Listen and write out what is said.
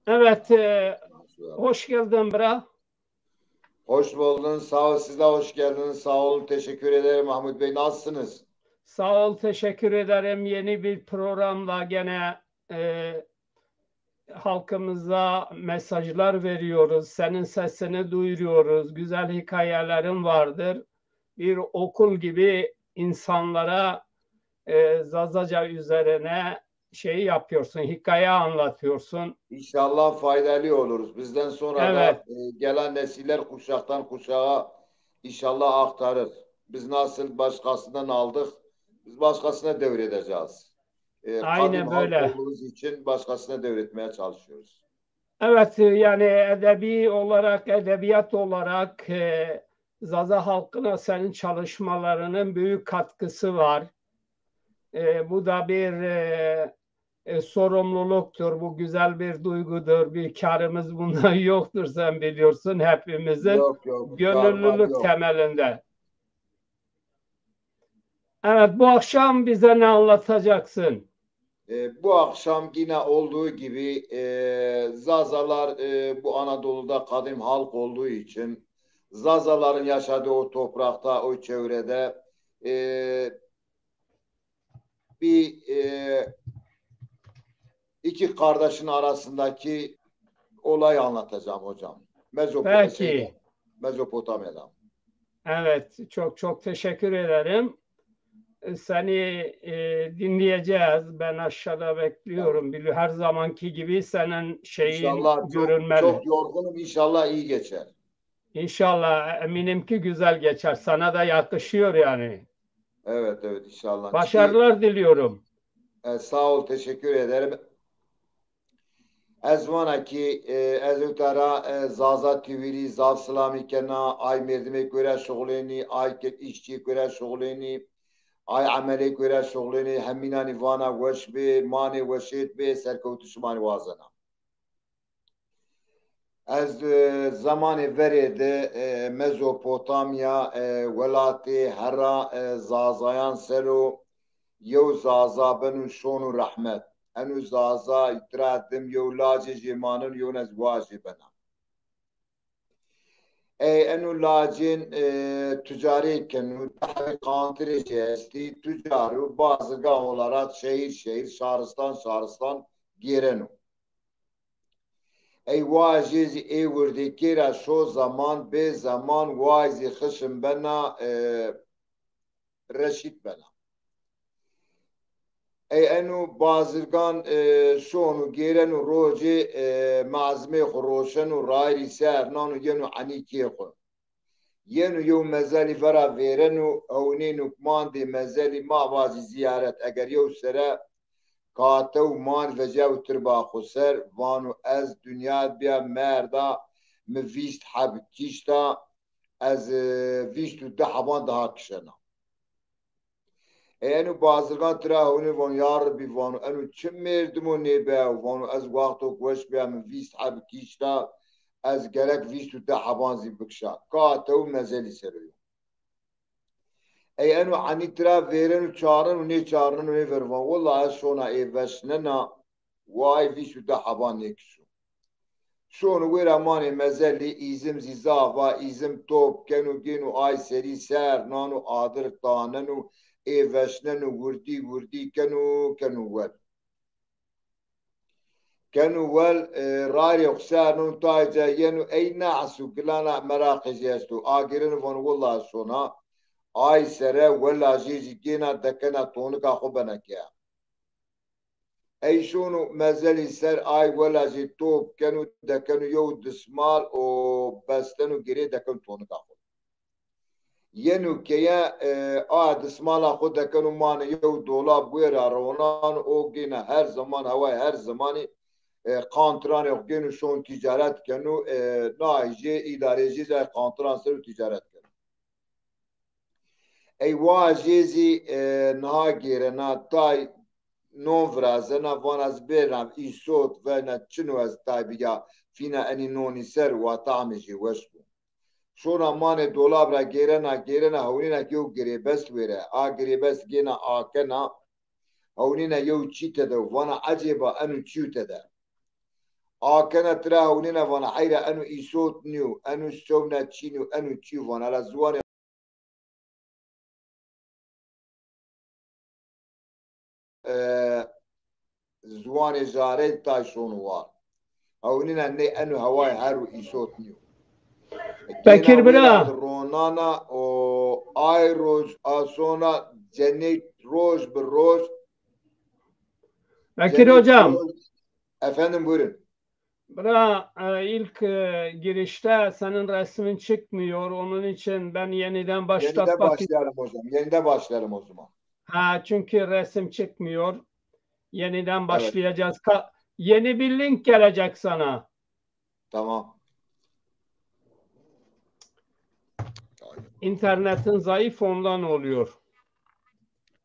Evet, hoş geldin bra. Hoş buldun. Sağ ol. Siz de hoş geldiniz. Sağ olun. Teşekkür ederim Mahmut Bey. Nasılsınız? Sağ ol, teşekkür ederim. Yeni bir programla gene halkımıza mesajlar veriyoruz. Senin sesini duyuruyoruz. Güzel hikayelerin vardır. Bir okul gibi insanlara Zazaca üzerine şey yapıyorsun, hikaye anlatıyorsun. İnşallah faydalı oluruz. Bizden sonra Evet, da gelen nesiller kuşaktan kuşağa inşallah aktarır. Biz nasıl başkasından aldık, biz başkasına devredeceğiz. Kadim aynen halk böyle. olduğumuz için başkasına devretmeye çalışıyoruz. Evet, yani edebi olarak, edebiyat olarak Zaza halkına senin çalışmalarının büyük katkısı var. Bu da bir sorumluluktur, bu güzel bir duygudur. Bir karımız bundan yoktur, sen biliyorsun, hepimizin Yok yok, karma gönüllülük yok. temelinde. Evet, bu akşam bize ne anlatacaksın? Bu akşam yine olduğu gibi Zazalar bu Anadolu'da kadim halk olduğu için Zazaların yaşadığı o toprakta, o çevrede e, bir iki kardeşin arasındaki olayı anlatacağım hocam. Peki, Mezopotamya'da. evet, çok çok teşekkür ederim. Seni dinleyeceğiz. Ben aşağıda Tamam. bekliyorum. Her zamanki gibi senin şeyin İnşallah çok görünmeli. yorgunum. İnşallah iyi geçer. İnşallah eminim ki güzel geçer. Sana da yakışıyor yani. Evet evet inşallah. Çünkü Başarılar diliyorum. sağ ol teşekkür ederim. Ez vanaki ez utara zaza tiviri zav Slami kena ay merdime göre şoğleni ay işçi göre şoğleni ay amele göre şoğleni heminani vana veş be mani veşet be serkevtuşmani vazana. Ez zamanı verede Mezopotamya velati hera zazayan sero yew zaza benu şonu rahmet. Enu zaza itiradim yew lacı cimanın yew nezvacı bena. Enu lacın tücari kenu tabi kantiri cesti tücari bazıga olarak şehir şehir şahristan şahristan girenu. ای واجز ای وردی کرا شو زمان به زمان واجزی خشم بنا رشید بنا ای انو بازرگان شونو گیرن و روجی معزمه خروشن و رایری سرنان و ینو عنیکی خون ینو یو مزالی فرا ویرن و اونینو کمان دی مزالی ما وازی زیارت اگر یو سره کاتو مان و جو تربا خسر وانو از دنیا بیا مردا مفیست حب کیشتا از ویستو ده حبان ده کشنا اینو بازرگان ترا هونی وان یار بی وانو انو چم مردمو نیبه وانو از وقتو گوش بیا مفیست حب کیشتا از گرک ویستو ده حبان زی بکشا کاتو مزلی سروی ای انو عنی ترا ویرن و چارن و نی چارن و نی وروان والله از شونا ای وشننا وای ویشو ده حبان نیکشو شون وير ماني مزلي إيزم زيزاوا إيزم توب كانوا جينو آي سري سر نانو آدر طاننو إي وشننو وردي وردي كانوا ول كانوا ول راري خسارنو تايجا ينو أي نعسو كلانا مراقز يستو آجرن فون والله شونا آي سرا ولا جيجي جينا دكنا طونكا خبنا كيا ایشونو مزلی سر آی ولا جی توپ کنو دکنو یو دسمال او بستنو گری دکن تونو کافو ینو کیا دسمال خود دکنو مان یو دولاب ویرا رونان او گینا her zaman havay her zamani kantran yok genu şon ticaret kenu naici idareci de kantran sır ticaret kenu ey vajezi naha girena tay non vrazena van az berem isot ve ne çinu az taybiya fina eni noni ser wa ta'miji wesbu şona mane dolabra gerena gerena hawlina ki o girebest vere a girebest gena akena هونينا يو تشيتا وانا عجبا انو تشيوتا دا كانت ترى هونينا وانا حيرة انو ايسوت نيو انو سونا تشينو انو تشيو وانا على زواني زواني جاري تايشون وار هونينا ني انو هواي هارو ايسوت نيو Bekir Bira. رونانا او اي روج اسونا جنيت روج بالروج Bekir جنيت Hocam. روج efendim buyurun. Bira, ilk girişte senin resmin çıkmıyor. Onun için ben yeniden Yeniden başlatmak istiyorum. başlayalım hocam. Yeniden başlayalım o zaman. Çünkü resim çıkmıyor. Yeniden Evet. başlayacağız. Yeni bir link gelecek sana. Tamam. İnternetin zayıf ondan oluyor.